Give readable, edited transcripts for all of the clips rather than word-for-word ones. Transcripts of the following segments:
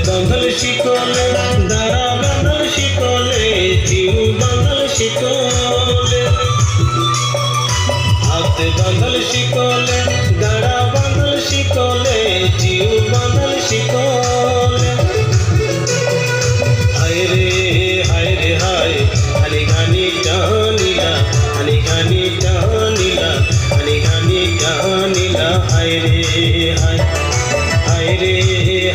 बांधल शिकले दारा बांधल शिकले जीव बांधल शिकले हाथ बांधल शिकले दारा बांधल शिकले जीव बांधल शिकले हाय रे हाय आणि गाणी टाणीला आणि गाणी टाणीला आणि गाणी टाणीला हाय रे हाय हाय रे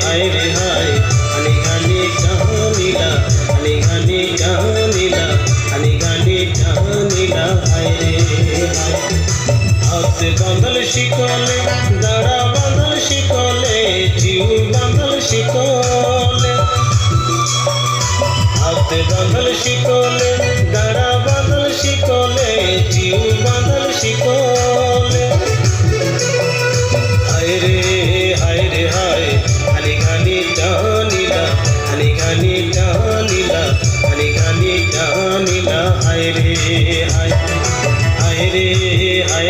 हाय रे हाय आणि गाणी टाणीला आणि गाणी टाणीला आणि गाणी टाणीला हाय रे हाय हात बांधल शिकले दारा बांधल शिकले जीव बांधल शिकले हात बांधल शिकले दारा बांधल शिकले जीव बांधल शिकले हाय रे हाय आणि गाणी टाणीला आणि गाणी टाणीला आणि गाणी टाणीला हाय रे हाय हाय रे हाय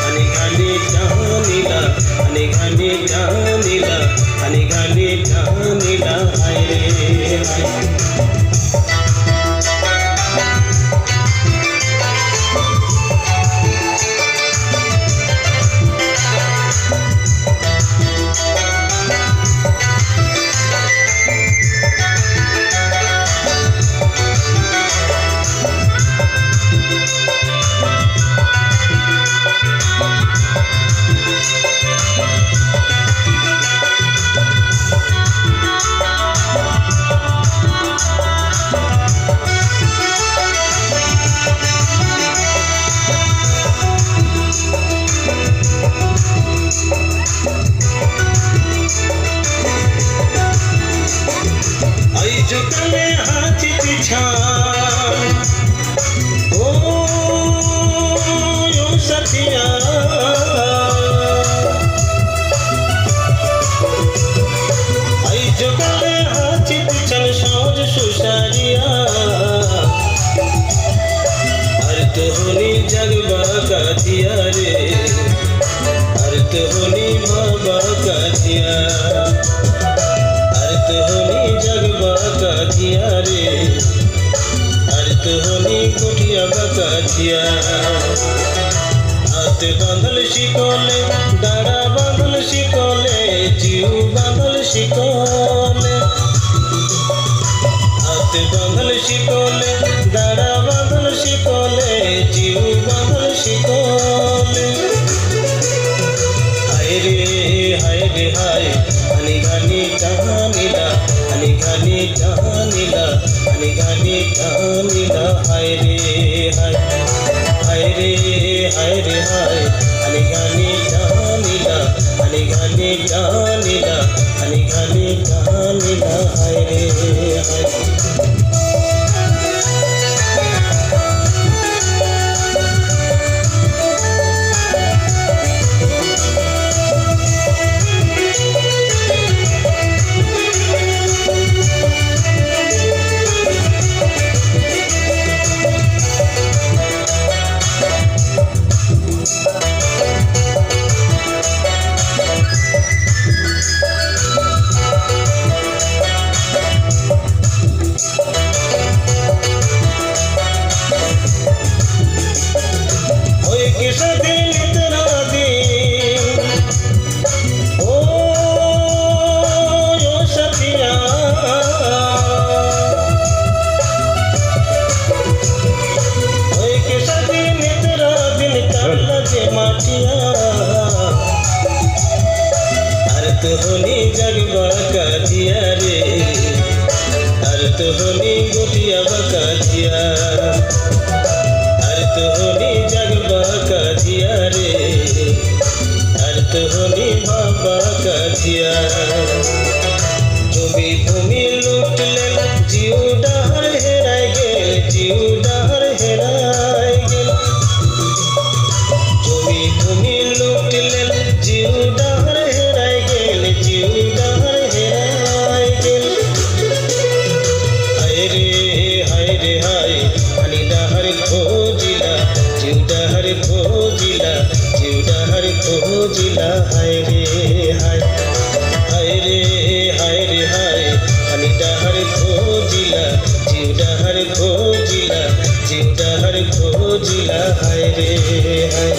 आणि गाणी टाणीला आणि गाणी टाणीला आणि गाणी टाणीला हाय रे हाय झुकले हाथ पिछाड़ ओ यो सतिया आई झुकले हाथ पिछल सोज सुसारिया अर्थ होनी जगबा का दिया रे अर्थ होनी बाबा का दिया अर्थ होनी जगबा का दिया रे अर्थ होनी कुटिया बका दिया हाथ बांधल शिकले दारा बांधल शिकले जीव बांधल शिकले हाथ बांधल शिकले दारा बांधल शिकले जीव बांधल शिकले हाय रे हाय आणि गाणी टाणीला आणि गाणी टाणीला आणि गाणी टाणीला हाय रे हाय हाय रे हाय आणि गाणी टाणीला आणि गाणी टाणीला आणि गाणी टाणीला हाय रे हाय अर्थ होनी जगबा का दिया रे अर्थ होनी गुटिया बका दिया अर्थ होनी जगबा ডাহার খোঁজিলা জিউ ডাহার খোঁজিলা হায় রে হায় হায় রে হায় রে হায় পানি ডাহার খোঁজিলা জিউ ডাহার খোঁজিলা জিউ ডাহার খোঁজিলা হায় রে হায়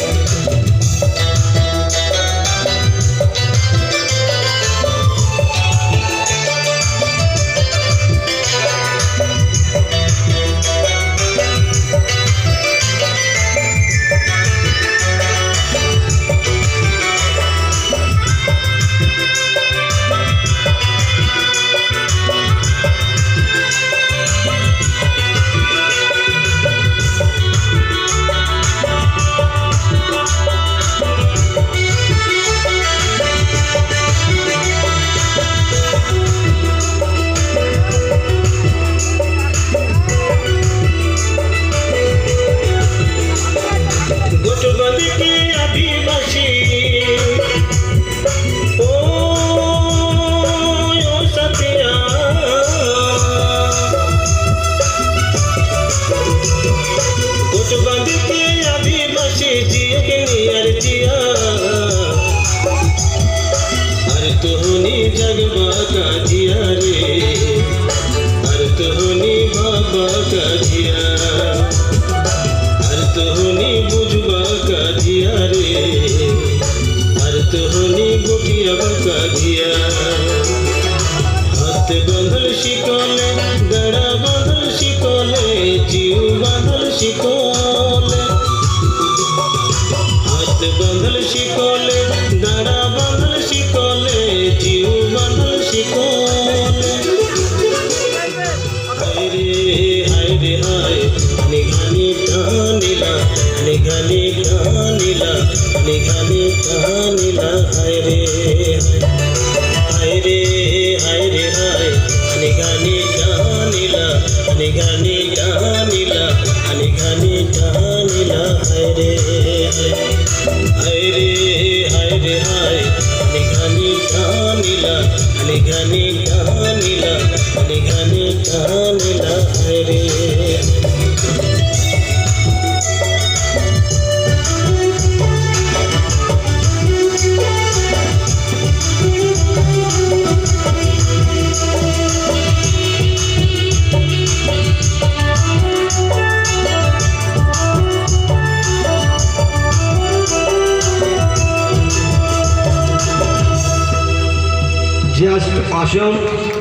तुहनी जगबा का जिया रे अर तुहनी बाबा का जिया अर तुहनी बुझबा का जिया रे अर तुहनी गोटिया का जिया हाथ बंधल शिकोले गड़ा बंधल शिकोले जीव बंधल शिकोले हाथ बंधल शिकोले गड़ा बंधल शिकोले जीव बंधल शिकोले हाय रे हाय निघानी टानीला निघानी टानीला निघानी टानीला हाय रे हाय रे हाय रे हाय निघानी टानीला निघानी टानीला निघानी टानीला हाय रे हाय रे हाय रे हाय निघानी टानीला निघानी टानीला निघानी टानीला हाय रे Just awesome.